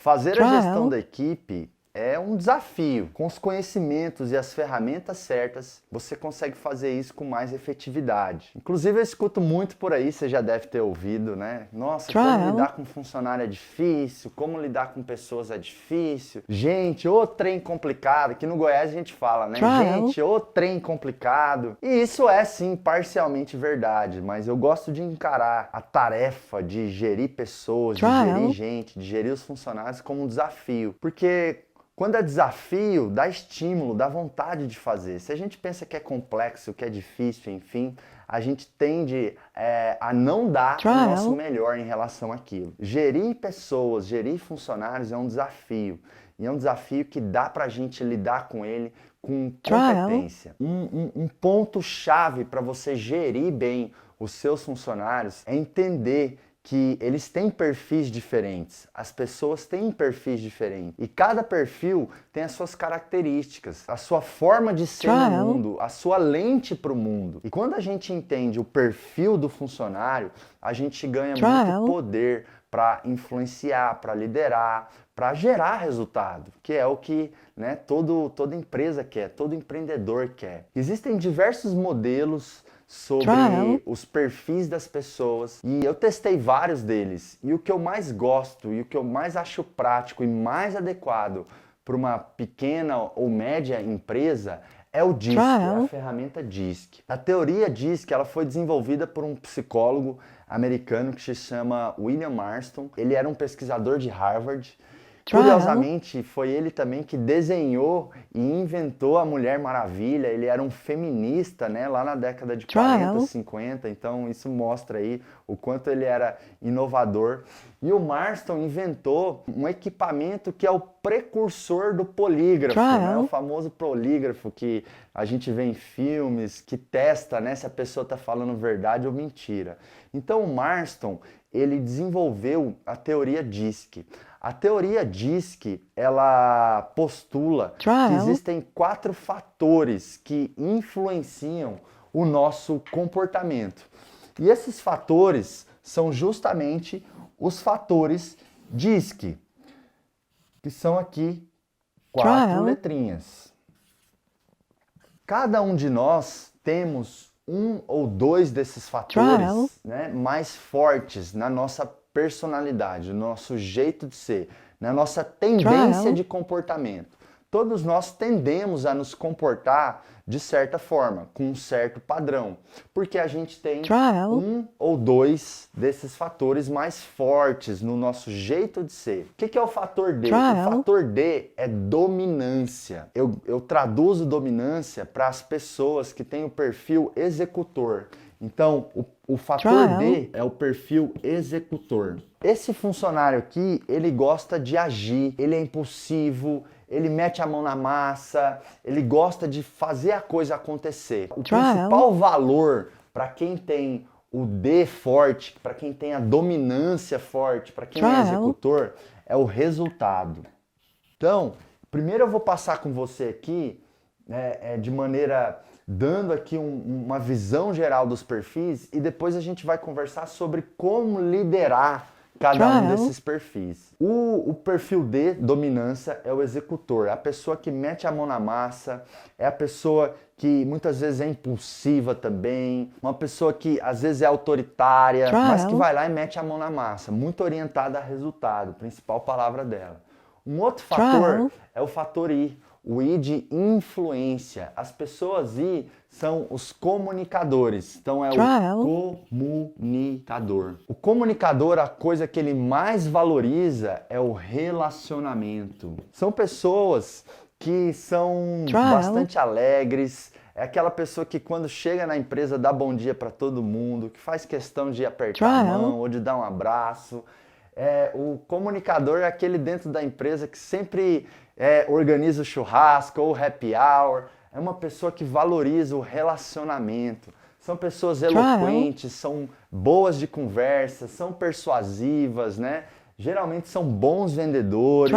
Fazer a gestão da equipe é um desafio. Com os conhecimentos e as ferramentas certas, você consegue fazer isso com mais efetividade. Inclusive, eu escuto muito por aí, você já deve ter ouvido, né? Nossa, como lidar com funcionário é difícil, como lidar com pessoas é difícil. Gente, ô trem complicado. Aqui no Goiás a gente fala, né? Gente, ô trem complicado. E isso é, sim, parcialmente verdade, mas eu gosto de encarar a tarefa de gerir pessoas, de gerir gente, de gerir os funcionários como um desafio. Porque quando é desafio, dá estímulo, dá vontade de fazer. Se a gente pensa que é complexo, que é difícil, enfim, a gente tende a não dar o nosso melhor em relação àquilo. Gerir pessoas, gerir funcionários é um desafio. E é um desafio que dá pra gente lidar com ele com competência. Um ponto-chave para você gerir bem os seus funcionários é entender que eles têm perfis diferentes, as pessoas têm perfis diferentes e cada perfil tem as suas características, a sua forma de ser no mundo, a sua lente para o mundo. E quando a gente entende o perfil do funcionário, a gente ganha muito poder para influenciar, para liderar, para gerar resultado, que é o que, né, toda empresa quer, todo empreendedor quer. Existem diversos modelos sobre os perfis das pessoas e eu testei vários deles e o que eu mais gosto e o que eu mais acho prático e mais adequado para uma pequena ou média empresa é o DISC, é a ferramenta DISC. A teoria DISC ela foi desenvolvida por um psicólogo americano que se chama William Marston. Ele era um pesquisador de Harvard. Curiosamente, foi ele também que desenhou e inventou a Mulher Maravilha. Ele era um feminista, né, lá na década de 40, 50, então isso mostra aí o quanto ele era inovador. E o Marston inventou um equipamento que é o precursor do polígrafo, né, o famoso polígrafo que a gente vê em filmes, que testa, né, se a pessoa está falando verdade ou mentira. Então o Marston, ele desenvolveu a teoria DISC. A teoria DISC, ela postula que existem 4 fatores que influenciam o nosso comportamento. E esses fatores são justamente os fatores DISC, que são aqui 4 letrinhas. Cada um de nós temos um ou dois desses fatores, né, mais fortes na nossa personalidade, no nosso jeito de ser, na nossa tendência de comportamento. Todos nós tendemos a nos comportar de certa forma, com um certo padrão, porque a gente tem um ou dois desses fatores mais fortes no nosso jeito de ser. O que é o fator D? O fator D é dominância. Eu traduzo dominância para as pessoas que têm o perfil executor. Então, o fator D é o perfil executor. Esse funcionário aqui, ele gosta de agir, ele é impulsivo, ele mete a mão na massa, ele gosta de fazer a coisa acontecer. O principal valor para quem tem o D forte, para quem tem a dominância forte, para quem é executor, é o resultado. Então, primeiro eu vou passar com você aqui, de maneira dando aqui uma visão geral dos perfis e depois a gente vai conversar sobre como liderar cada um desses perfis. O perfil D, dominância, é o executor, é a pessoa que mete a mão na massa, é a pessoa que muitas vezes é impulsiva também, uma pessoa que às vezes é autoritária, mas que vai lá e mete a mão na massa, muito orientada a resultado, principal palavra dela. Um outro fator é o fator I, o I de influência. As pessoas I são os comunicadores, então é o comunicador. O comunicador, a coisa que ele mais valoriza é o relacionamento. São pessoas que são bastante alegres, é aquela pessoa que quando chega na empresa dá bom dia para todo mundo, que faz questão de apertar a mão ou de dar um abraço. O comunicador é aquele dentro da empresa que sempre organiza o churrasco ou o happy hour. É uma pessoa que valoriza o relacionamento. São pessoas eloquentes, são boas de conversa, são persuasivas, né? Geralmente são bons vendedores.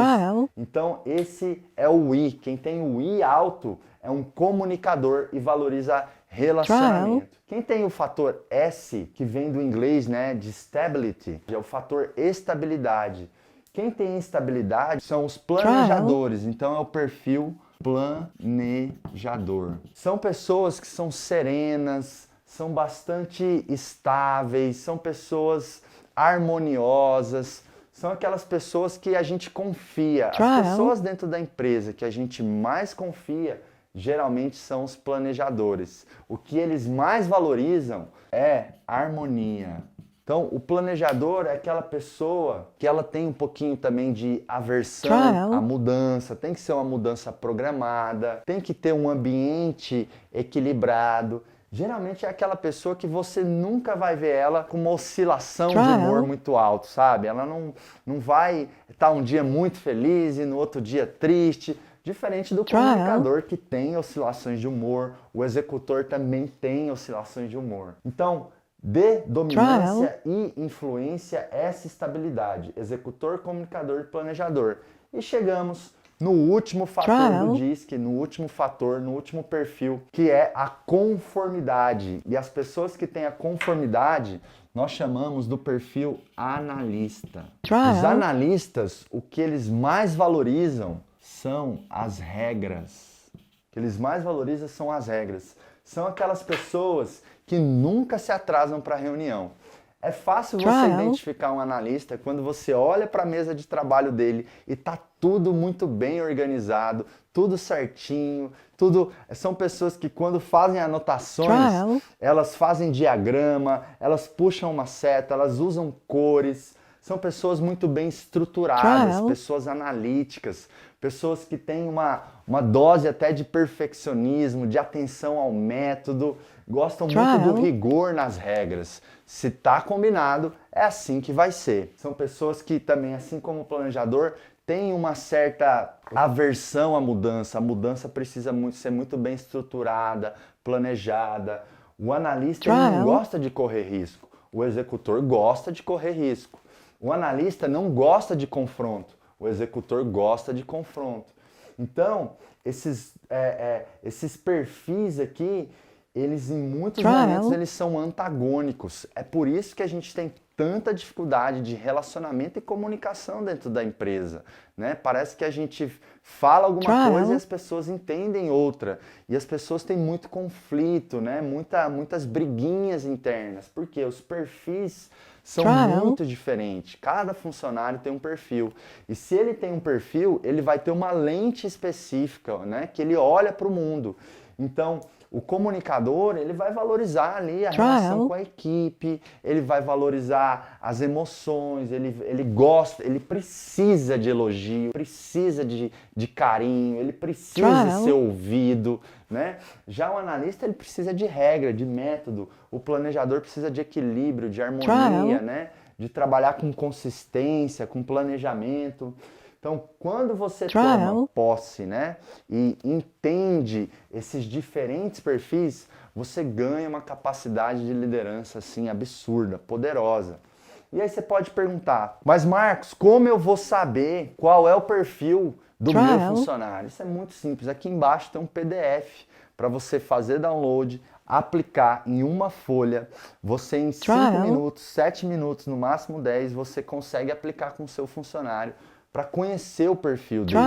Então esse é o I. Quem tem o I alto é um comunicador e valoriza relacionamento. Quem tem o fator S, que vem do inglês, né, de stability, é o fator estabilidade. Quem tem instabilidade são os planejadores, então é o perfil planejador. São pessoas que são serenas, são bastante estáveis, são pessoas harmoniosas, são aquelas pessoas que a gente confia. As pessoas dentro da empresa que a gente mais confia geralmente são os planejadores. O que eles mais valorizam é harmonia. Então, o planejador é aquela pessoa que ela tem um pouquinho também de aversão à mudança, tem que ser uma mudança programada, tem que ter um ambiente equilibrado. Geralmente é aquela pessoa que você nunca vai ver ela com uma oscilação de humor muito alto, sabe? Ela não vai estar um dia muito feliz e no outro dia triste. Diferente do comunicador que tem oscilações de humor, o executor também tem oscilações de humor. Então, de dominância e influência, essa estabilidade. Executor, comunicador e planejador. E chegamos no último fator do DISC, no último fator, no último perfil, que é a conformidade. E as pessoas que têm a conformidade, nós chamamos do perfil analista. Os analistas, o que eles mais valorizam são as regras. O que eles mais valorizam são as regras. São aquelas pessoas que nunca se atrasam para a reunião. É fácil você identificar um analista quando você olha para a mesa de trabalho dele e tá tudo muito bem organizado, tudo certinho, tudo. São pessoas que quando fazem anotações, elas fazem diagrama, elas puxam uma seta, elas usam cores. São pessoas muito bem estruturadas, pessoas analíticas, pessoas que têm uma dose até de perfeccionismo, de atenção ao método, gostam muito do rigor nas regras. Se tá combinado, é assim que vai ser. São pessoas que também, assim como o planejador, têm uma certa aversão à mudança. A mudança precisa ser muito bem estruturada, planejada. O analista ele não gosta de correr risco. O executor gosta de correr risco. O analista não gosta de confronto, o executor gosta de confronto. Então, esses perfis aqui, eles em muitos momentos eles são antagônicos. É por isso que a gente tem tanta dificuldade de relacionamento e comunicação dentro da empresa, né? Parece que a gente fala alguma coisa e as pessoas entendem outra. E as pessoas têm muito conflito, né? Muitas briguinhas internas, porque os perfis são muito diferentes. Cada funcionário tem um perfil. E se ele tem um perfil, ele vai ter uma lente específica, né? Que ele olha para o mundo. Então, o comunicador, ele vai valorizar ali a relação com a equipe, ele vai valorizar as emoções, ele gosta, ele precisa de elogio, precisa de carinho, ele precisa ser ouvido, né? Já o analista, ele precisa de regra, de método, o planejador precisa de equilíbrio, de harmonia, né? De trabalhar com consistência, com planejamento. Então, quando você toma posse, né, e entende esses diferentes perfis, você ganha uma capacidade de liderança assim absurda, poderosa. E aí você pode perguntar, mas Marcos, como eu vou saber qual é o perfil do meu funcionário? Isso é muito simples. Aqui embaixo tem um PDF para você fazer download, aplicar em uma folha. Você em 5 minutos, 7 minutos, no máximo 10, você consegue aplicar com o seu funcionário para conhecer o perfil dele.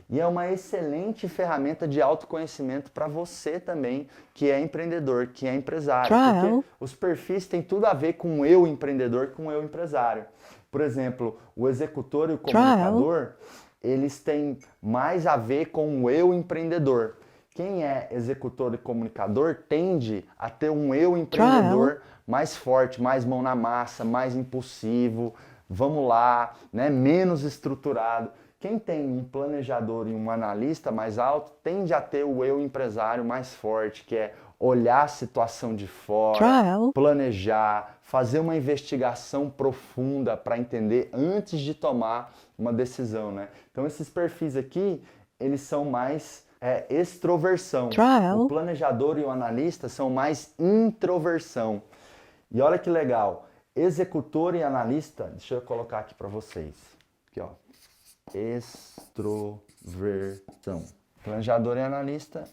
E é uma excelente ferramenta de autoconhecimento para você também, que é empreendedor, que é empresário. Porque os perfis têm tudo a ver com o eu empreendedor, com o eu empresário. Por exemplo, o executor e o comunicador, eles têm mais a ver com o eu empreendedor. Quem é executor e comunicador tende a ter um eu empreendedor mais forte, mais mão na massa, mais impulsivo, vamos lá, né? Menos estruturado. Quem tem um planejador e um analista mais alto tende a ter o eu empresário mais forte, que é olhar a situação de fora, planejar, fazer uma investigação profunda para entender antes de tomar uma decisão, né? Então esses perfis aqui, eles são mais extroversão. O planejador e o analista são mais introversão. E olha que legal. Executor e analista, deixa eu colocar aqui para vocês. Aqui, ó. Extroversão. Planejador e analista,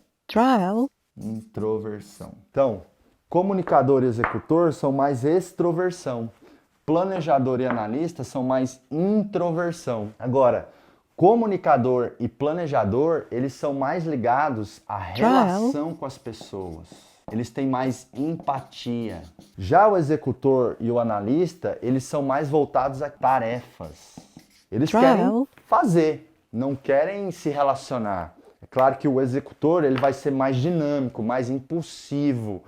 introversão. Então, comunicador e executor são mais extroversão. Planejador e analista são mais introversão. Agora, comunicador e planejador, eles são mais ligados à relação com as pessoas. Eles têm mais empatia. Já o executor e o analista, eles são mais voltados a tarefas. Eles querem fazer, não querem se relacionar. É claro que o executor ele vai ser mais dinâmico, mais impulsivo,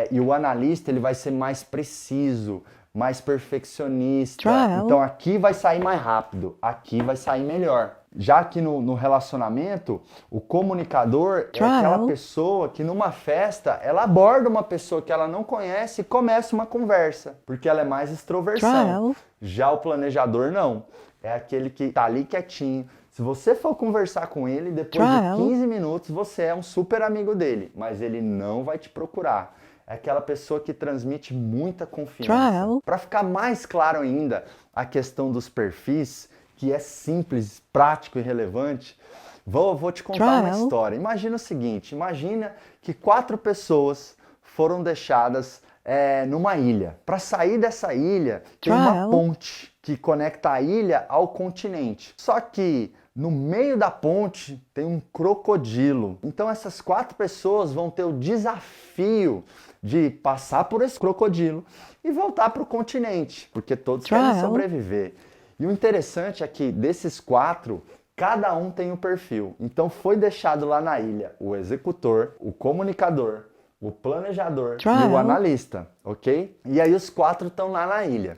e o analista ele vai ser mais preciso, mais perfeccionista. Então aqui vai sair mais rápido, aqui vai sair melhor. Já que no relacionamento, o comunicador é aquela pessoa que numa festa, ela aborda uma pessoa que ela não conhece e começa uma conversa, porque ela é mais extroversão. Já o planejador não, é aquele que tá ali quietinho. Se você for conversar com ele, depois de 15 minutos você é um super amigo dele, mas ele não vai te procurar. É aquela pessoa que transmite muita confiança. Para ficar mais claro ainda a questão dos perfis, que é simples, prático e relevante, vou te contar uma história. Imagina o seguinte, imagina que 4 pessoas foram deixadas numa ilha. Para sair dessa ilha, tem uma ponte que conecta a ilha ao continente. Só que no meio da ponte tem um crocodilo. Então essas 4 pessoas vão ter o desafio de passar por esse crocodilo e voltar para o continente, porque todos querem sobreviver. E o interessante é que desses 4, cada um tem um perfil. Então foi deixado lá na ilha o executor, o comunicador, o planejador e o analista, ok? E aí os 4 estão lá na ilha.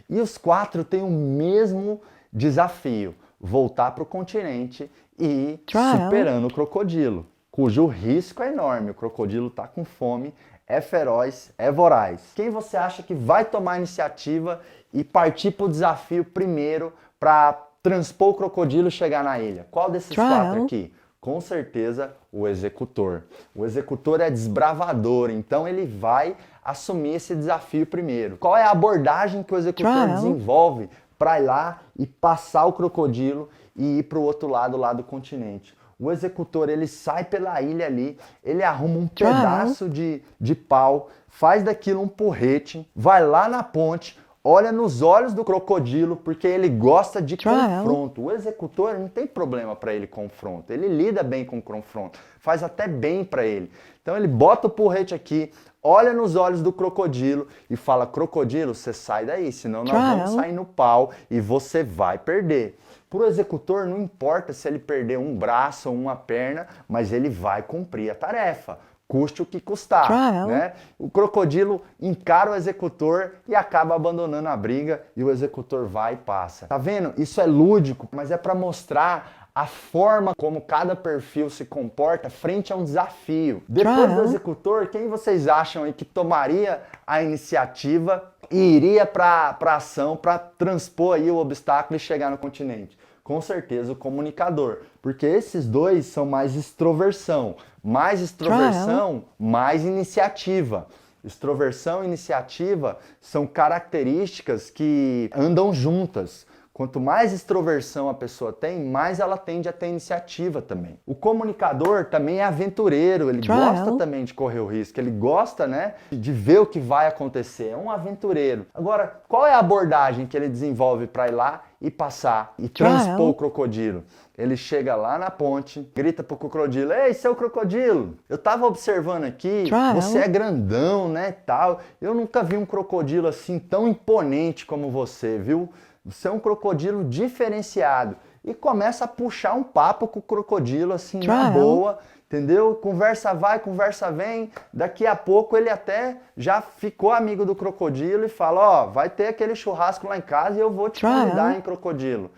E os 4 têm o mesmo desafio, voltar para o continente e ir superando o crocodilo, cujo risco é enorme. O crocodilo está com fome, é feroz, é voraz. Quem você acha que vai tomar a iniciativa e partir para o desafio primeiro para transpor o crocodilo e chegar na ilha? Qual desses 4 aqui? Com certeza o executor. O executor é desbravador, então ele vai assumir esse desafio primeiro. Qual é a abordagem que o executor desenvolve para ir lá e passar o crocodilo e ir para o outro lado lá do continente? O executor, ele sai pela ilha ali, ele arruma um pedaço de pau, faz daquilo um porrete, vai lá na ponte, olha nos olhos do crocodilo, porque ele gosta de confronto. O executor não tem problema para ele confronto, ele lida bem com o confronto, faz até bem para ele. Então ele bota o porrete aqui, olha nos olhos do crocodilo e fala: crocodilo, você sai daí, senão nós vamos sair no pau e você vai perder. Para o executor não importa se ele perder um braço ou uma perna, mas ele vai cumprir a tarefa, custe o que custar, né? O crocodilo encara o executor e acaba abandonando a briga e o executor vai e passa. Tá vendo? Isso é lúdico, mas é para mostrar a forma como cada perfil se comporta frente a um desafio. Depois do executor, quem vocês acham aí que tomaria a iniciativa e iria para a ação para transpor aí o obstáculo e chegar no continente? Com certeza o comunicador, porque esses dois são mais extroversão. Mais extroversão, mais iniciativa. Extroversão e iniciativa são características que andam juntas. Quanto mais extroversão a pessoa tem, mais ela tende a ter iniciativa também. O comunicador também é aventureiro, ele gosta também de correr o risco, ele gosta, né, de ver o que vai acontecer, é um aventureiro. Agora, qual é a abordagem que ele desenvolve para ir lá e passar e transpor o crocodilo? Ele chega lá na ponte, grita pro crocodilo: ei, seu crocodilo, eu tava observando aqui, você é grandão, né, tal, eu nunca vi um crocodilo assim tão imponente como você, viu? Você é um crocodilo diferenciado. E começa a puxar um papo com o crocodilo, assim, na boa, entendeu? Conversa vai, conversa vem. Daqui a pouco ele até já ficou amigo do crocodilo e fala: ó, vai ter aquele churrasco lá em casa e eu vou te convidar, hein, crocodilo.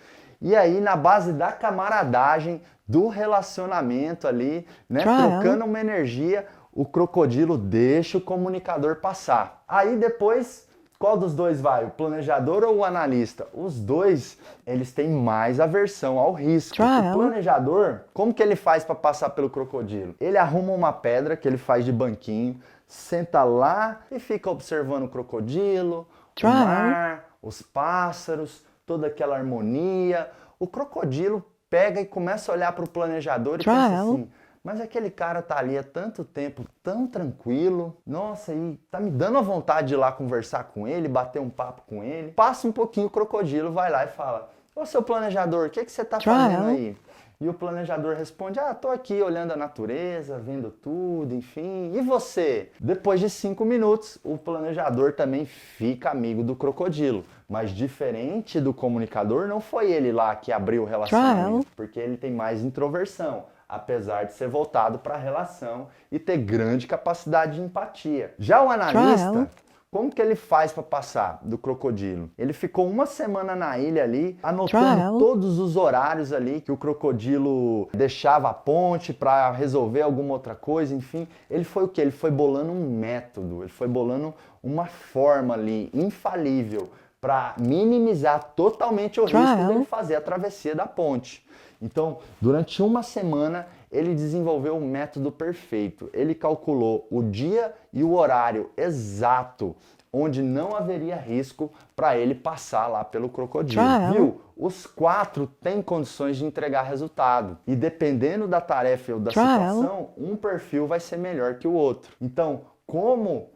E aí, na base da camaradagem, do relacionamento ali, né, trocando uma energia, o crocodilo deixa o comunicador passar. Aí depois, qual dos dois vai? O planejador ou o analista? Os dois, eles têm mais aversão ao risco. O planejador, como que ele faz para passar pelo crocodilo? Ele arruma uma pedra que ele faz de banquinho, senta lá e fica observando o crocodilo, o mar, os pássaros, toda aquela harmonia. O crocodilo pega e começa a olhar para o planejador e pensa assim: mas aquele cara tá ali há tanto tempo, tão tranquilo, nossa, e tá me dando a vontade de ir lá conversar com ele, bater um papo com ele. Passa um pouquinho, o crocodilo vai lá e fala: ô seu planejador, o que você tá fazendo aí? E o planejador responde: tô aqui olhando a natureza, vendo tudo, enfim. E você? Depois de 5 minutos, o planejador também fica amigo do crocodilo. Mas diferente do comunicador, não foi ele lá que abriu o relacionamento, porque ele tem mais introversão, apesar de ser voltado para a relação e ter grande capacidade de empatia. Já o analista, como que ele faz para passar do crocodilo? Ele ficou uma semana na ilha ali, anotando todos os horários ali que o crocodilo deixava a ponte para resolver alguma outra coisa, enfim. Ele foi o quê? Ele foi bolando um método, ele foi bolando uma forma ali infalível para minimizar totalmente o risco dele fazer a travessia da ponte. Então, durante uma semana, ele desenvolveu o método perfeito. Ele calculou o dia e o horário exato onde não haveria risco para ele passar lá pelo crocodilo. Viu? Os 4 têm condições de entregar resultado. E dependendo da tarefa ou da situação, um perfil vai ser melhor que o outro. Então, como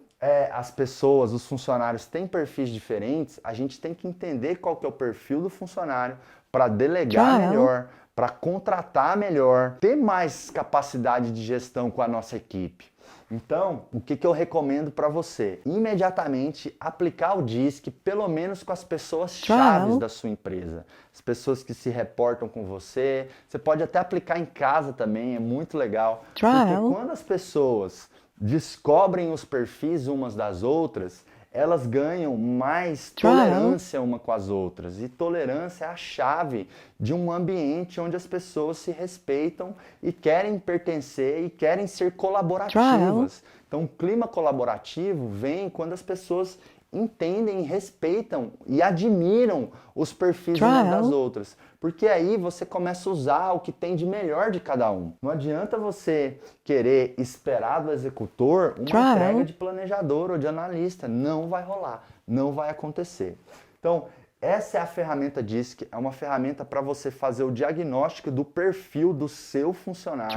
as pessoas, os funcionários têm perfis diferentes, a gente tem que entender qual que é o perfil do funcionário para delegar melhor, para contratar melhor, ter mais capacidade de gestão com a nossa equipe. Então, o que eu recomendo para você? Imediatamente aplicar o DISC, pelo menos com as pessoas chaves da sua empresa. As pessoas que se reportam com você. Você pode até aplicar em casa também, é muito legal. Porque quando as pessoas descobrem os perfis umas das outras, elas ganham mais tolerância uma com as outras. E tolerância é a chave de um ambiente onde as pessoas se respeitam e querem pertencer e querem ser colaborativas. Então, o clima colaborativo vem quando as pessoas entendem, respeitam e admiram os perfis umas das outras. Porque aí você começa a usar o que tem de melhor de cada um. Não adianta você querer esperar do executor uma entrega de planejador ou de analista. Não vai rolar, não vai acontecer. Então, essa é a ferramenta DISC, é uma ferramenta para você fazer o diagnóstico do perfil do seu funcionário.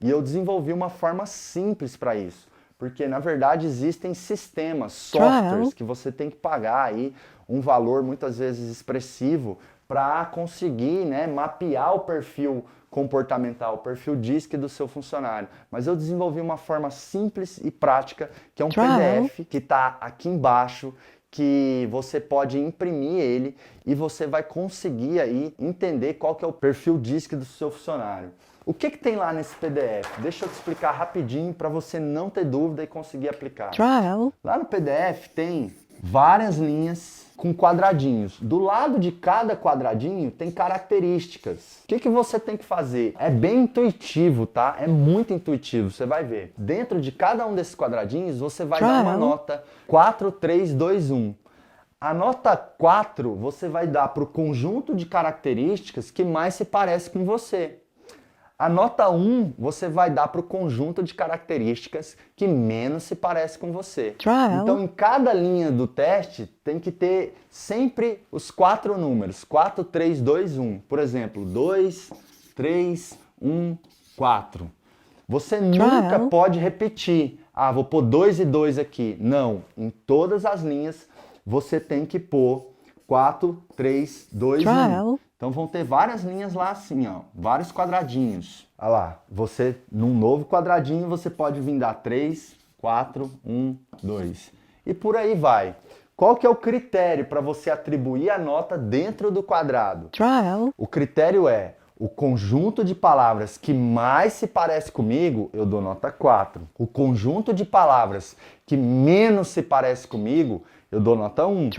E eu desenvolvi uma forma simples para isso. Porque, na verdade, existem sistemas, softwares, que você tem que pagar aí um valor, muitas vezes, expressivo para conseguir, né, mapear o perfil comportamental, o perfil DISC do seu funcionário. Mas eu desenvolvi uma forma simples e prática, que é um PDF, que está aqui embaixo, que você pode imprimir ele e você vai conseguir aí entender qual que é o perfil DISC do seu funcionário. O que tem lá nesse PDF? Deixa eu te explicar rapidinho para você não ter dúvida e conseguir aplicar. Lá no PDF tem várias linhas com quadradinhos. Do lado de cada quadradinho tem características. O que você tem que fazer? É bem intuitivo, tá? É muito intuitivo, você vai ver. Dentro de cada um desses quadradinhos, você vai dar uma nota 4, 3, 2, 1. A nota 4 você vai dar para o conjunto de características que mais se parece com você. A nota 1 você vai dar para o conjunto de características que menos se parece com você. Então, em cada linha do teste, tem que ter sempre os 4 números. 4, 3, 2, 1. Por exemplo, 2, 3, 1, 4. Você nunca pode repetir. Vou pôr 2 e 2 aqui. Não. Em todas as linhas, você tem que pôr 4, 3, 2, 1. Então vão ter várias linhas lá assim, ó, vários quadradinhos. Olha lá, você, num novo quadradinho, você pode vir dar 3, 4, 1, 2. E por aí vai. Qual que é o critério para você atribuir a nota dentro do quadrado? O critério é o conjunto de palavras que mais se parece comigo, eu dou nota 4. O conjunto de palavras que menos se parece comigo, eu dou nota 1.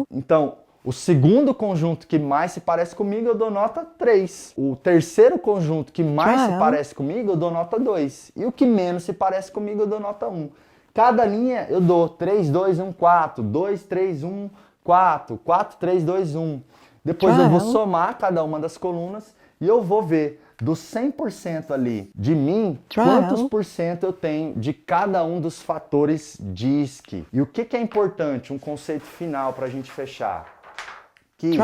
Então, o segundo conjunto que mais se parece comigo, eu dou nota 3. O terceiro conjunto que mais se parece comigo, eu dou nota 2. E o que menos se parece comigo, eu dou nota 1. Cada linha eu dou 3, 2, 1, 4. 2, 3, 1, 4. 4, 3, 2, 1. Depois eu vou somar cada uma das colunas e eu vou ver dos 100% ali de mim, quantos por cento eu tenho de cada um dos fatores DISC. E o que é importante, um conceito final para a gente fechar? Que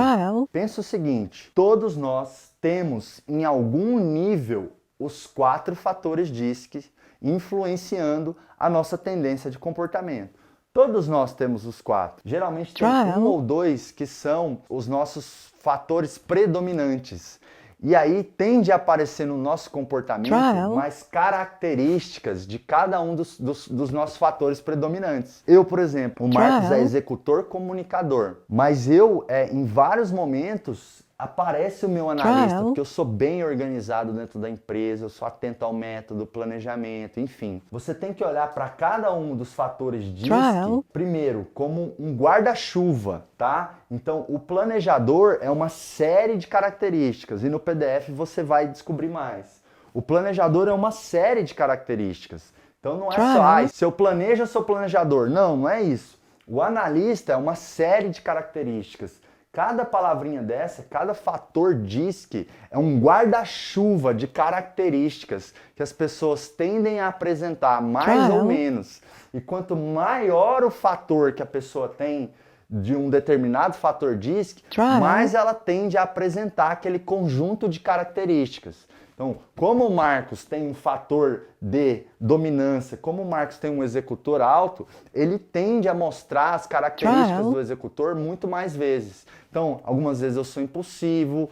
pensa o seguinte, todos nós temos em algum nível os 4 fatores DISC influenciando a nossa tendência de comportamento. Todos nós temos os 4. Geralmente tem um ou 2 que são os nossos fatores predominantes. E aí tende a aparecer no nosso comportamento mais características de cada um dos nossos fatores predominantes. Eu, por exemplo, o Marcos é executor comunicador, mas eu, em vários momentos, aparece o meu analista, porque eu sou bem organizado dentro da empresa, eu sou atento ao método, planejamento, enfim. Você tem que olhar para cada um dos fatores DISC, primeiro, como um guarda-chuva, tá? Então, o planejador é uma série de características, e no PDF você vai descobrir mais. O planejador é uma série de características. Então, não é só, se eu planejo, eu sou planejador. Não, não é isso. O analista é uma série de características. Cada palavrinha dessa, cada fator DISC é um guarda-chuva de características que as pessoas tendem a apresentar, mais ou menos. E quanto maior o fator que a pessoa tem de um determinado fator DISC, mais ela tende a apresentar aquele conjunto de características. Então, como o Marcos tem um fator de dominância, como o Marcos tem um executor alto, ele tende a mostrar as características do executor muito mais vezes. Então, algumas vezes eu sou impulsivo,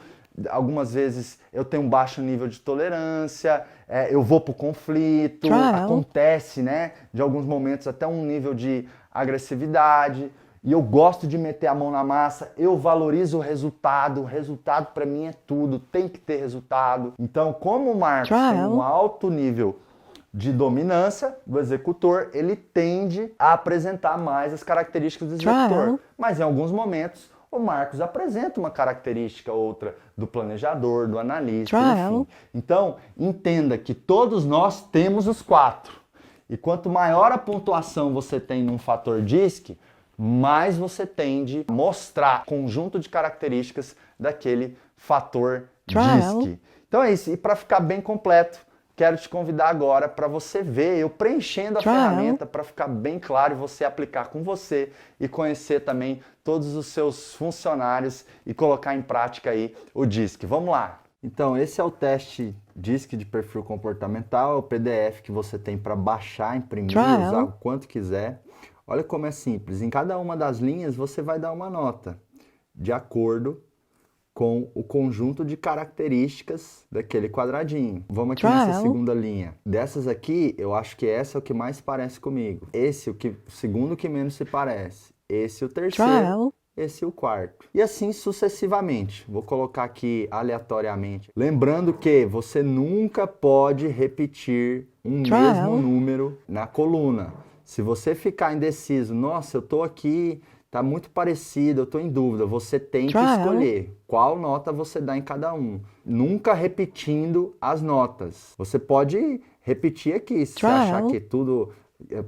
algumas vezes eu tenho um baixo nível de tolerância, eu vou para o conflito, acontece, né, de alguns momentos até um nível de agressividade. E eu gosto de meter a mão na massa, eu valorizo o resultado para mim é tudo, tem que ter resultado. Então, como o Marcos tem um alto nível de dominância do executor, ele tende a apresentar mais as características do executor. Mas em alguns momentos, o Marcos apresenta uma característica ou outra do planejador, do analista, enfim. Então, entenda que todos nós temos os 4. E quanto maior a pontuação você tem num fator DISC, mais você tende a mostrar conjunto de características daquele fator DISC. Então é isso. E para ficar bem completo, quero te convidar agora para você ver eu preenchendo a ferramenta para ficar bem claro e você aplicar com você e conhecer também todos os seus funcionários e colocar em prática aí o DISC. Vamos lá. Então esse é o teste DISC de perfil comportamental, é o PDF que você tem para baixar, imprimir, usar o quanto quiser. Olha como é simples, em cada uma das linhas você vai dar uma nota, de acordo com o conjunto de características daquele quadradinho. Vamos aqui nessa segunda linha. Dessas aqui, eu acho que essa é o que mais parece comigo. Esse o segundo que menos se parece. Esse o terceiro. Esse o quarto. E assim sucessivamente. Vou colocar aqui aleatoriamente. Lembrando que você nunca pode repetir um mesmo número na coluna. Se você ficar indeciso, nossa, eu tô aqui, tá muito parecido, eu tô em dúvida, você tem que escolher qual nota você dá em cada um. Nunca repetindo as notas. Você pode repetir aqui, se você achar que tudo,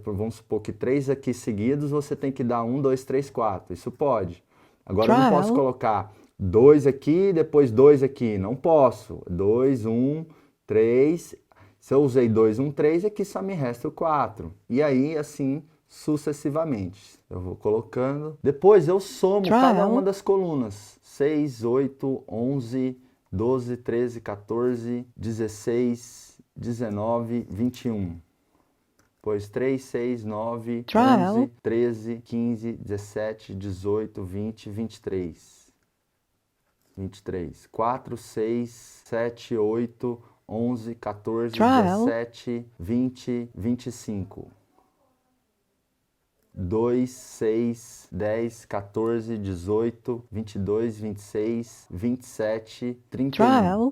vamos supor que 3 aqui seguidos, você tem que dar 1, 2, 3, 4. Isso pode. Agora eu não posso colocar 2 aqui, depois 2 aqui. Não posso. 2, 1, 3... Se eu usei 2, 1, 3, aqui só me resta o 4. E aí, assim, sucessivamente. Eu vou colocando. Depois eu somo cada uma das colunas. 6, 8, 11, 12, 13, 14, 16, 19, 21. Depois 3, 6, 9, 11, 13, 15, 17, 18, 20, 23. 23. 4, 6, 7, 8... 11, 14, 17, 20, 25. 2, 6, 10, 14, 18, 22, 26, 27, 31.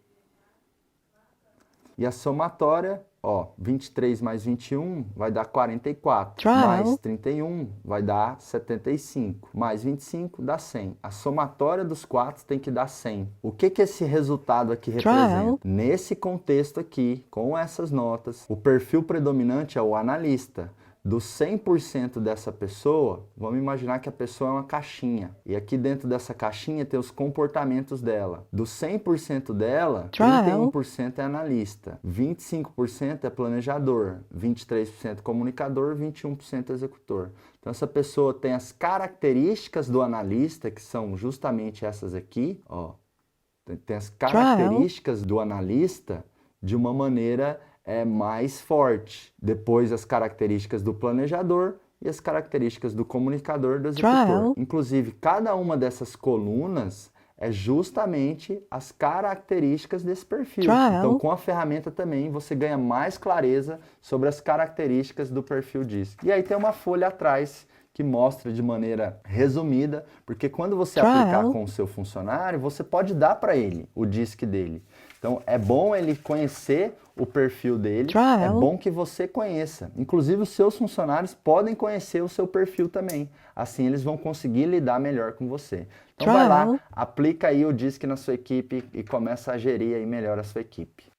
E a somatória, ó, 23 mais 21 vai dar 44. Mais 31 vai dar 75. Mais 25 dá 100. A somatória dos 4 tem que dar 100. O que que esse resultado aqui representa? Nesse contexto aqui, com essas notas, o perfil predominante é o analista. Do 100% dessa pessoa, vamos imaginar que a pessoa é uma caixinha. E aqui dentro dessa caixinha tem os comportamentos dela. Do 100% dela, 31% é analista, 25% é planejador, 23% comunicador, 21% executor. Então essa pessoa tem as características do analista, que são justamente essas aqui, ó. Tem as características do analista de uma maneira mais forte. Depois as características do planejador e as características do comunicador, do executor. Inclusive, cada uma dessas colunas é justamente as características desse perfil. Então, com a ferramenta também, você ganha mais clareza sobre as características do perfil DISC. E aí tem uma folha atrás que mostra de maneira resumida, porque quando você aplicar com o seu funcionário, você pode dar para ele o DISC dele. Então, é bom ele conhecer o perfil dele, é bom que você conheça. Inclusive, os seus funcionários podem conhecer o seu perfil também. Assim, eles vão conseguir lidar melhor com você. Então, vai lá, aplica aí o DISC na sua equipe e começa a gerir aí melhor a sua equipe.